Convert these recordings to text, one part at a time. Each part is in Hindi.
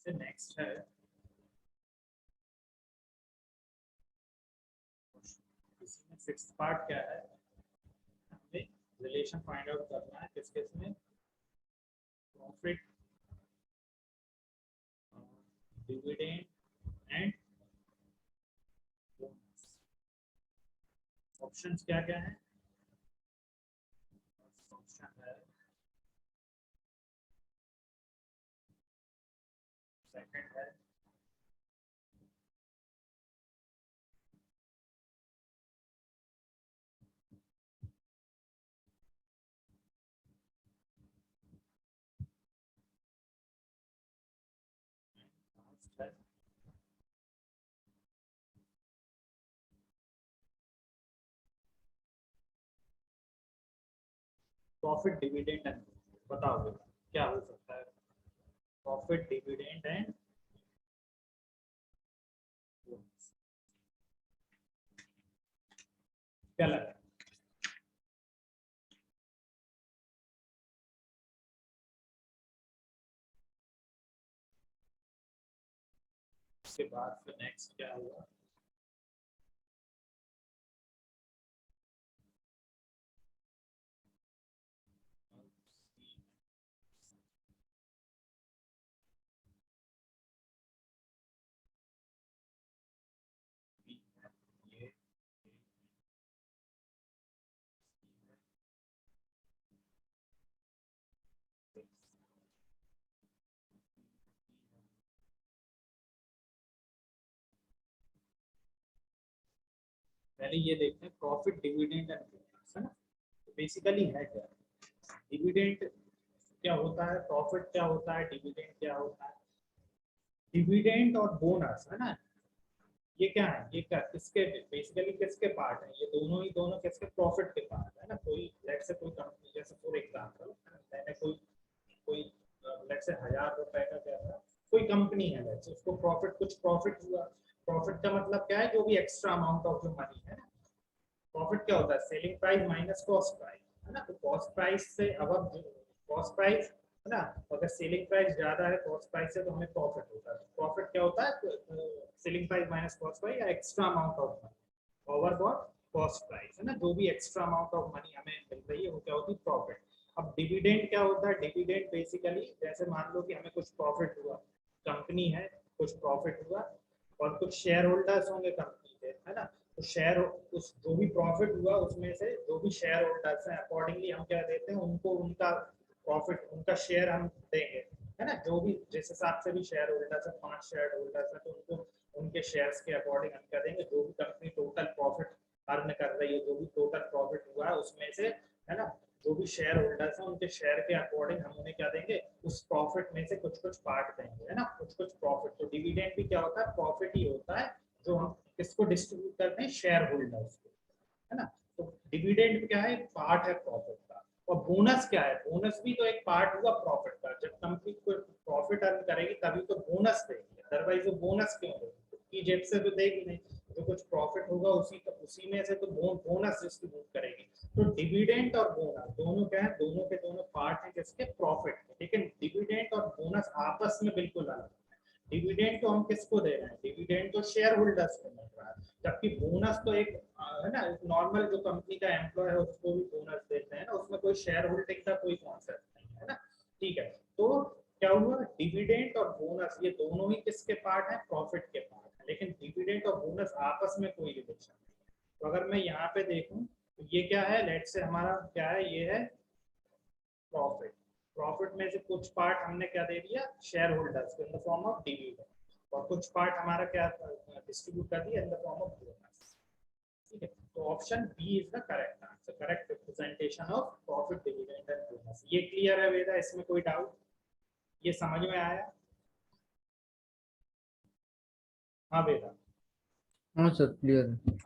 से नेक्स्ट है इसमें सिक्स्थ पार्ट क्या है, हमें रिलेशन फाइंड आउट करना है किस किस में, profit, dividend and bonus. Options क्या क्या है? ऑप्शन है सेकंड है लास्ट है प्रॉफिट, डिविडेंड एंड। बताओ बेटा क्या हो सकता है? प्रॉफिट, डिविडेंड एंड बोनस, क्या लगा है? उसके बाद फिर नेक्स्ट क्या हुआ? ये पहले ये देखते हैं प्रॉफिट, डिविडेंड एंड बोनस, है ना। तो बेसिकली है क्या? डिविडेंड क्या होता है, प्रॉफिट क्या होता है, डिविडेंड क्या होता है? डिविडेंड और बोनस, है ना, ये क्या है, ये क्या किसके बेसिकली किसके पार्ट है? ये दोनों ही दोनों किसके? प्रॉफिट के पार्ट है ना। कोई लेट से कोई कंपनी, जैसे फॉर एग्जांपल मैंने कोई कोई लेट से 1000 रुपए का क्या था, कोई कंपनी है, लेट से उसको प्रॉफिट, कुछ प्रॉफिट हुआ। प्रॉफिट का मतलब क्या है? जो भी एक्स्ट्रा अमाउंट ऑफ जो मनी है ना। प्रॉफिट क्या होता है? Selling price minus cost price, है ना। तो कॉस्ट प्राइस से अब कॉस्ट प्राइस, है ना, अगर सेलिंग प्राइस ज्यादा है कॉस्ट प्राइस से तो हमें प्रॉफिट होता है। प्रॉफिट क्या होता है? Selling price minus cost price या extra amount of money over what cost price, है ना। जो भी एक्स्ट्रा अमाउंट ऑफ मनी हमें मिल रही है वो क्या होती है? प्रॉफिट। अब डिविडेंड क्या होता है? डिविडेंड बेसिकली जैसे मान लो कि हमें कुछ प्रॉफिट हुआ, कंपनी है, कुछ प्रॉफिट हुआ और कुछ शेयर होल्डर्स होंगे कंपनी के, है ना। तो शेयर, उस जो भी प्रॉफिट हुआ उसमें से जो भी शेयर होल्डर्स हैं अकॉर्डिंगली हम क्या देते हैं उनको, उनका प्रॉफिट, उनका शेयर हम देंगे, है ना। जो भी जिस हिसाब से भी शेयर होल्डर्स है, 5 शेयर होल्डर्स है तो उनको उनके शेयर्स के अकॉर्डिंग हम क्या देंगे, जो भी कंपनी टोटल प्रॉफिट अर्न कर रही है, जो भी टोटल प्रॉफिट हुआ है उसमें से, है ना, जो भी शेयर होल्डर्स हैं उनके शेयर के अकॉर्डिंग हम उन्हें क्या देंगे, उस प्रॉफिट में से कुछ कुछ पार्ट देंगे, है ना, कुछ कुछ प्रॉफिट। तो डिविडेंड भी क्या होता है? प्रॉफिट ही होता है जो हम किसको डिस्ट्रीब्यूट करते हैं? शेयर होल्डर्स को, है ना। तो डिविडेंड क्या है? एक पार्ट है प्रॉफिट का। और बोनस क्या है? बोनस भी तो एक पार्ट हुआ प्रॉफिट का। जब कंपनी को प्रॉफिट अर्न करेगी तभी तो बोनस देगी, अदरवाइज वो बोनस क्यों देगी? उसकी जेब से तो देगी नहीं। जो कुछ प्रॉफिट होगा उसी में से तो बोनस डिस्ट्रीब्यूट करेगी। तो डिविडेंड और बोनस दोनों क्या है? दोनों के दोनों पार्ट हैं किसके? प्रॉफिट के। लेकिन डिविडेंड और बोनस आपस में बिल्कुल अलग है। डिविडेंड तो हम किसको दे रहे हैं? डिविडेंड तो शेयर होल्डर्स को मिल रहा है, जबकि बोनस तो एक है ना, नॉर्मल जो कंपनी का एम्प्लॉय है उसको भी बोनस देते हैं ना, उसमें कोई शेयर होल्डिंग का कोई कॉन्सेप्ट नहीं है ना। ठीक है, तो क्या हुआ? डिविडेंड और बोनस ये दोनों ही किसके पार्ट है? प्रॉफिट के पार्ट है। लेकिन डिविडेंड और बोनस आपस में कोई रिलेशन नहीं। तो अगर मैं यहाँ पे देखूं तो ये क्या है? लेट से हमारा क्या है? ये है प्रॉफिट। प्रॉफिट में से कुछ पार्ट हमने क्या दे दिया? शेयर होल्डर्स को in the form of dividend, और कुछ पार्ट हमारा क्या डिस्ट्रीब्यूट कर दिया in the form of bonus. ठीक है, तो option B is the correct answer, correct representation of profit, dividend and bonus. ये क्लियर है वेदा? इसमें कोई डाउट? ये समझ में आया? हाँ वेदा। हाँ सर, क्लियर है।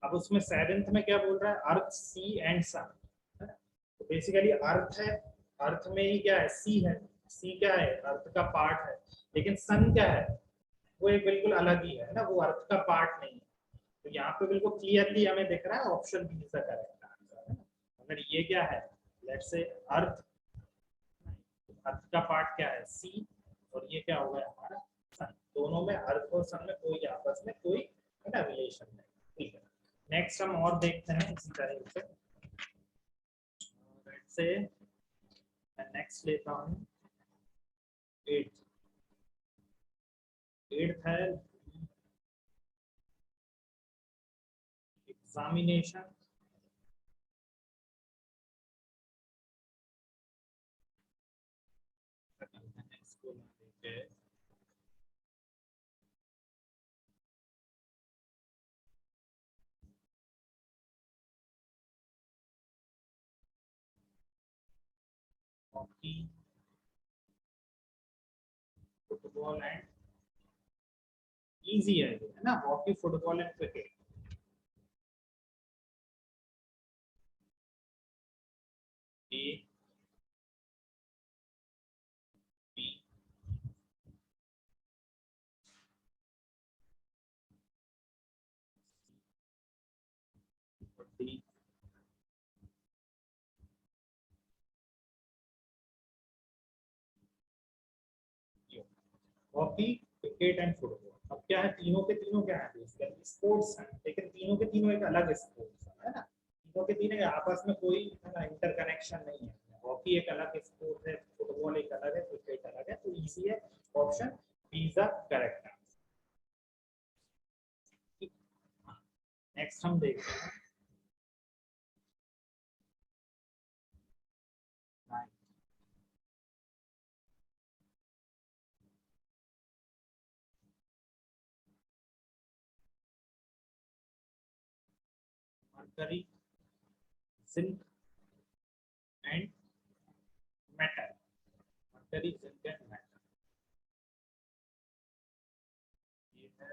अब उसमें सेवेंथ में क्या बोल रहा है? अर्थ, सी एंड सन, है ना। तो बेसिकली अर्थ है, अर्थ में ही क्या है? सी है। सी क्या है? अर्थ का पार्ट है। लेकिन सन क्या है? वो एक बिल्कुल अलग ही है ना, वो अर्थ का पार्ट नहीं है। तो यहाँ पे बिल्कुल क्लियरली हमें दिख रहा है option B is the correct answer, है ना। अगर ये क्या है? लेट्स से अर्थ, अर्थ का पार्ट क्या है? सी, और ये क्या होगा हमारा सन। दोनों में अर्थ और सन में कोई आपस में कोई है ना रिलेशन नहीं। ठीक है, नेक्स्ट हम और देखते हैं इसी तरह से। लेट्स से नेक्स्ट लेता हूँ एट्थ। एट्थ है एग्जामिनेशन इसको देखते हैं हॉकी फुटबॉल एंड इजी है ये, है ना, hockey football and cricket. A B और D. Hockey cricket and football, अब क्या है तीनों के तीनों क्या है बेसिकली स्पोर्ट्स हैं, लेकिन तीनों के तीनों एक अलग स्पोर्ट्स है ना। तीनों के तीनों के आपस में कोई इंटरकनेक्शन नहीं है। हॉकी एक अलग स्पोर्ट है, फुटबॉल एक अलग है, क्रिकेट अलग है, तो इजी है option B is the correct answer. Next हम देखते हैं mercury zinc and metal. Mercury zinc and metal ये है।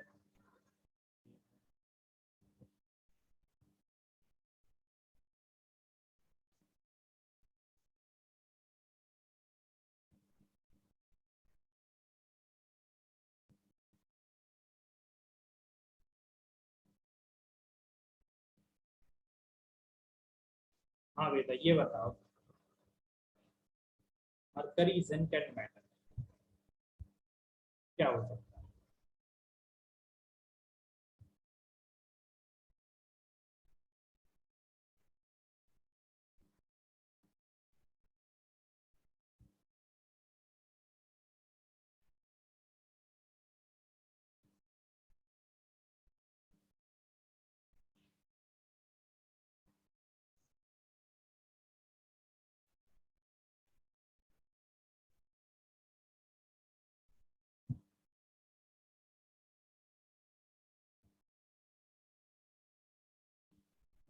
हाँ बेटा ये बताओ मरकरी जिंक एंड मेटल क्या हो सकता है।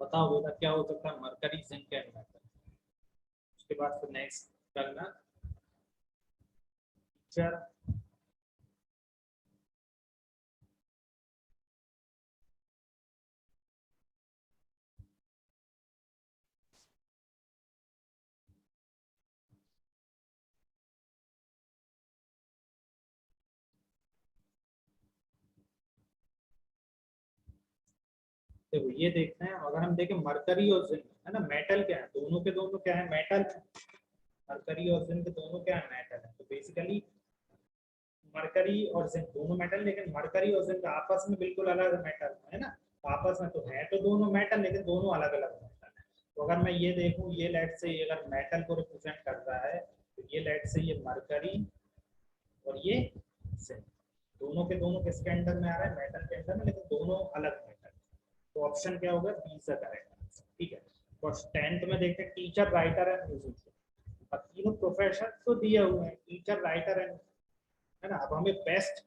बताओ बेटा क्या हो सकता है मरकरी जिंक एंड मेटल। उसके बाद फिर नेक्स्ट करना टीचर देखो ये देखते हैं, अगर हम देखें मरकरी और जिंक है ना, मेटल क्या है, दोनों के दोनों क्या है मेटल है। मरकरी और जिंक दोनों क्या है मेटल है, तो बेसिकली मरकरी और जिंक दोनों मेटल, लेकिन मरकरी और जिंक आपस में बिल्कुल अलग मेटल है ना। आपस में तो है तो दोनों मेटल, लेकिन दोनों अलग अलग मेटल है। तो अगर मैं ये देखूं, ये लेट से अगर मेटल को रिप्रेजेंट कर रहा है तो ये लेट से ये मरकरी और ये जिंक, दोनों के दोनों किसके अंडर में आ रहा है मेटल के अंडर में, लेकिन दोनों अलग मेटल। तो ऑप्शन क्या होगा B is the correct answer. ठीक है, और 10th में देखते हैं टीचर राइटर एंड म्यूजिशियन। अब तीनों प्रोफेशन तो दिए हुए हैं, टीचर राइटर एंड, है ना। अब हमें बेस्ट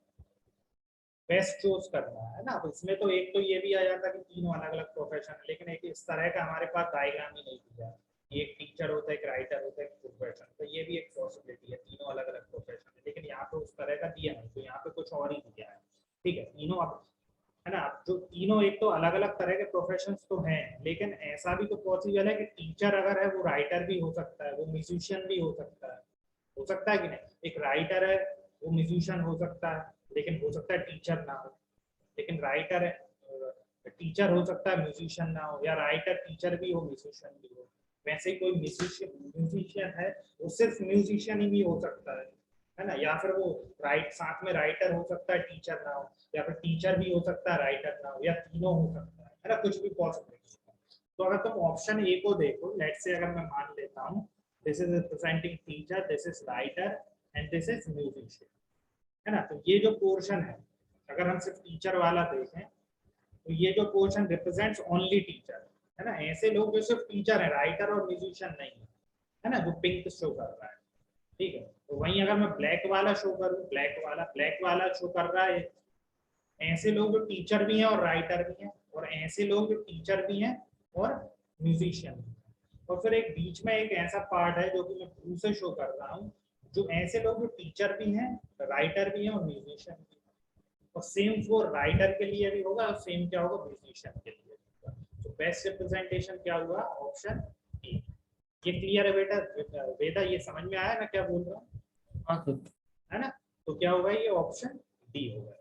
बेस्ट चूज करना है ना। अब इसमें तो एक तो ये भी आ जाता है कि तीनों अलग अलग प्रोफेशन है, लेकिन एक इस तरह का हमारे पास डायग्राम ही नहीं दिया है। एक टीचर होता है, एक राइटर होता है, एक प्रोफेशन, तो ये भी एक पॉसिबिलिटी है, तीनों अलग अलग प्रोफेशन है, लेकिन यहाँ पे उस तरह का दिया नहीं, तो यहाँ पे कुछ और ही दिया है। ठीक है, तीनों अब है ना, जो तीनों एक तो अलग अलग तरह के प्रोफेशंस तो हैं, लेकिन ऐसा भी तो पॉसिबल है कि टीचर अगर है वो राइटर भी हो सकता है, वो म्यूजिशियन भी हो सकता है कि नहीं। एक राइटर है वो म्यूजिशियन हो सकता है, लेकिन हो सकता है टीचर ना हो। लेकिन राइटर है, टीचर हो सकता है म्यूजिशियन ना हो, या राइटर टीचर भी हो म्यूजिशियन भी हो। वैसे ही कोई म्यूजिशियन है वो सिर्फ म्यूजिशियन ही भी हो सकता है, है ना, या फिर वो साथ में राइटर हो सकता है, टीचर ना हो, या फिर टीचर भी हो सकता है, राइटर ना हो, या तीनों हो सकता है ना, कुछ भी पॉसिबल। तो अगर तुम ऑप्शन ए को देखो, लेट से अगर मैं मान लेता हूँ this is representing teacher, this is writer and this is musician, है ना, तो ये जो पोर्शन है अगर हम सिर्फ टीचर वाला देखें तो ये जो पोर्शन रिप्रेजेंट्स ओनली टीचर, है ना, ऐसे लोग जो सिर्फ टीचर है, राइटर और म्यूजिशियन नहीं है ना, जो पिंक शो कर रहा है, ठीक है। तो वहीं अगर मैं ब्लैक वाला शो करूँ, ब्लैक वाला शो कर रहा है ऐसे लोग जो टीचर भी हैं और राइटर भी हैं, और ऐसे लोग जो टीचर भी हैं और म्यूजिशियन भी हैं, और फिर एक बीच में एक ऐसा पार्ट है जो कि मैं ब्लू से शो कर रहा हूँ, जो ऐसे लोग जो टीचर भी हैं, राइटर भी हैं और म्यूजिशियन भी हैं, और सेम फॉर राइटर के लिए भी होगा और सेम क्या होगा म्यूजिशियन के लिए होगा। तो बेस्ट रिप्रेजेंटेशन क्या हुआ, ऑप्शन ए। ये क्लियर है बेटा, वेदा ये समझ में आया ना क्या बोल रहा हूँ, हाँ सर। है ना, तो क्या होगा ये ऑप्शन डी होगा।